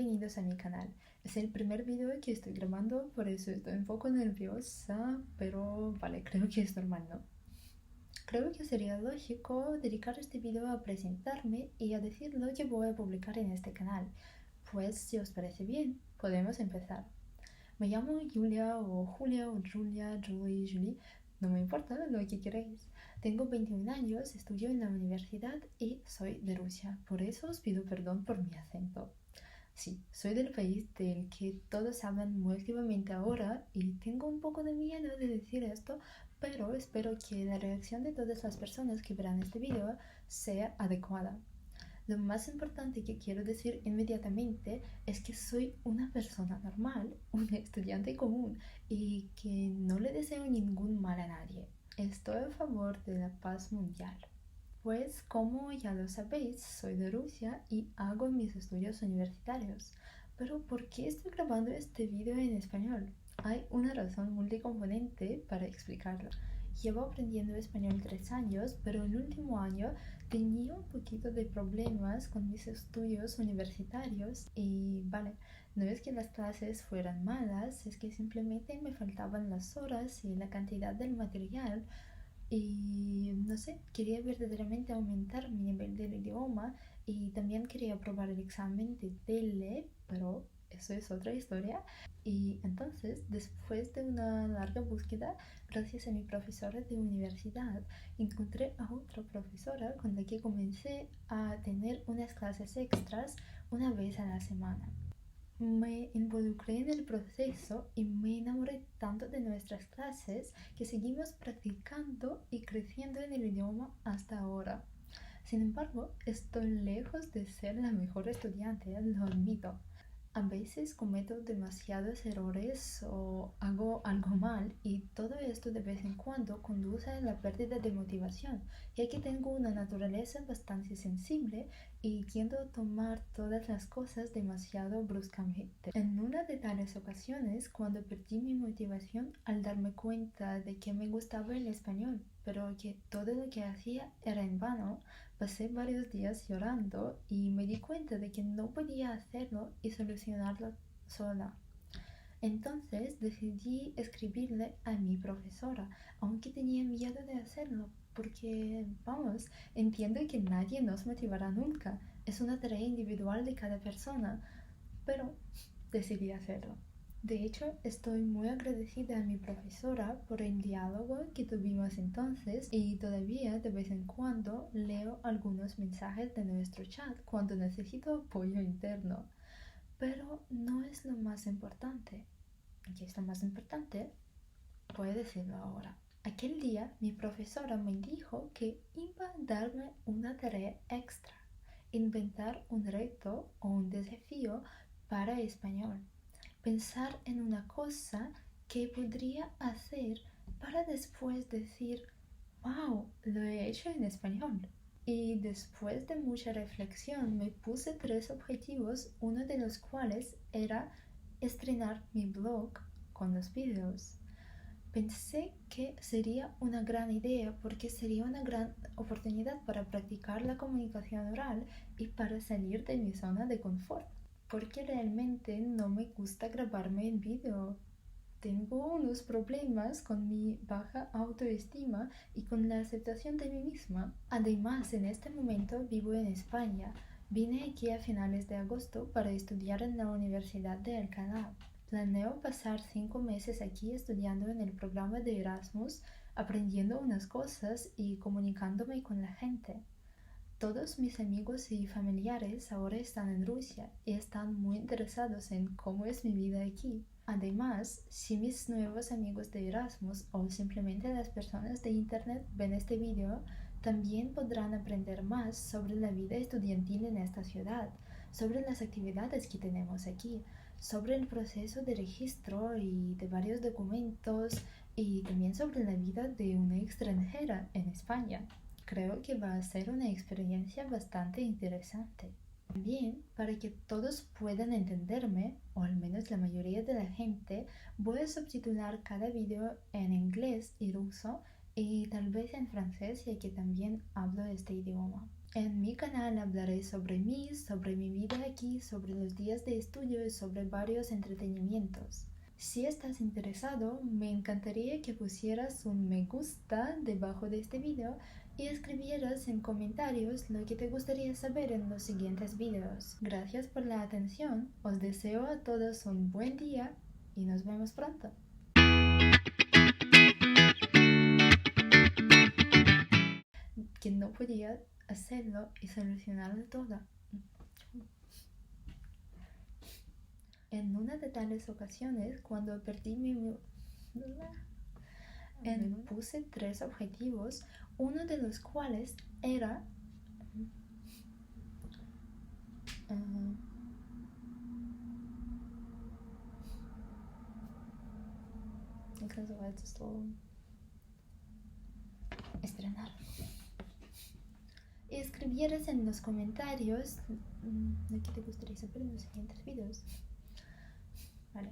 bienvenidos a mi canal. Es el primer video que estoy grabando, por eso estoy un poco nerviosa, pero vale, creo que es normal, ¿no? Creo que sería lógico dedicar este video a presentarme y a decir lo que voy a publicar en este canal. Pues si os parece bien, podemos empezar. Me llamo Julia o Julia o Julia, Julie, no me importa lo que queréis. Tengo 21 años, estudio en la universidad y soy de Rusia, por eso os pido perdón por mi acento. Sí, soy del país del que todos hablan muy activamente ahora y tengo un poco de miedo de decir esto, pero espero que la reacción de todas las personas que verán este video sea adecuada. Lo más importante que quiero decir inmediatamente es que soy una persona normal, un estudiante común y que no le deseo ningún mal a nadie. Estoy a favor de la paz mundial. Pues como ya lo sabéis, soy de Rusia y hago mis estudios universitarios. Pero ¿por qué estoy grabando este video en español? Hay una razón multicomponente para explicarlo. Llevo aprendiendo español 3 años, pero el último año tenía un poquito de problemas con mis estudios universitarios y vale, no es que las clases fueran malas, es que simplemente me faltaban las horas y la cantidad del material y no sé, quería verdaderamente aumentar mi nivel del idioma y también quería probar el examen de TELE, pero eso es otra historia. Y entonces, después de una larga búsqueda, gracias a mi profesora de universidad, encontré a otra profesora con la que comencé a tener unas clases extras una vez a la semana. Me involucré en el proceso y me enamoré tanto de nuestras clases que seguimos practicando y creciendo en el idioma hasta ahora. Sin embargo, estoy lejos de ser la mejor estudiante, lo admito. A veces cometo demasiados errores o hago algo mal y todo esto de vez en cuando conduce a la pérdida de motivación, ya que tengo una naturaleza bastante sensible y tiendo a tomar todas las cosas demasiado bruscamente. En una de tales ocasiones, cuando perdí mi motivación al darme cuenta de que me gustaba el español, pero que todo lo que hacía era en vano, pasé varios días llorando y me di cuenta de que no podía hacerlo y solucionarlo sola. Entonces decidí escribirle a mi profesora, aunque tenía miedo de hacerlo, porque, vamos, entiendo que nadie nos motivará nunca. Es una tarea individual de cada persona, pero decidí hacerlo. De hecho, estoy muy agradecida a mi profesora por el diálogo que tuvimos entonces y todavía de vez en cuando leo algunos mensajes de nuestro chat cuando necesito apoyo interno. Pero no es lo más importante. ¿Qué es lo más importante? Voy a decirlo ahora. Aquel día mi profesora me dijo que iba a darme una tarea extra, inventar un reto o un desafío para español. Pensar en una cosa que podría hacer para después decir, wow, lo he hecho en español. Y después de mucha reflexión me puse 3 objetivos, uno de los cuales era estrenar mi blog con los videos. Pensé que sería una gran idea porque sería una gran oportunidad para practicar la comunicación oral y para salir de mi zona de confort. Porque realmente no me gusta grabarme en vídeo. Tengo unos problemas con mi baja autoestima y con la aceptación de mí misma. Además, en este momento vivo en España. Vine aquí a finales de agosto para estudiar en la Universidad de Alcalá. Planeo pasar 5 meses aquí estudiando en el programa de Erasmus, aprendiendo unas cosas y comunicándome con la gente. Todos mis amigos y familiares ahora están en Rusia y están muy interesados en cómo es mi vida aquí. Además, si mis nuevos amigos de Erasmus o simplemente las personas de internet ven este video, también podrán aprender más sobre la vida estudiantil en esta ciudad, sobre las actividades que tenemos aquí, sobre el proceso de registro y de varios documentos y también sobre la vida de una extranjera en España. Creo que va a ser una experiencia bastante interesante. También, para que todos puedan entenderme, o al menos la mayoría de la gente, voy a subtitular cada video en inglés y ruso y tal vez en francés, ya que también hablo este idioma. En mi canal hablaré sobre mí, sobre mi vida aquí, sobre los días de estudio y sobre varios entretenimientos. Si estás interesado, me encantaría que pusieras un me gusta debajo de este video y escribieras en comentarios lo que te gustaría saber en los siguientes videos. Gracias por la atención, os deseo a todos un buen día y nos vemos pronto. Que no podía hacerlo y solucionarlo todo. En una de tales ocasiones, cuando perdí puse 3 objetivos, uno de los cuales era estrenar. Y escribieras en los comentarios lo que te gustaría saber en los siguientes videos. Vale.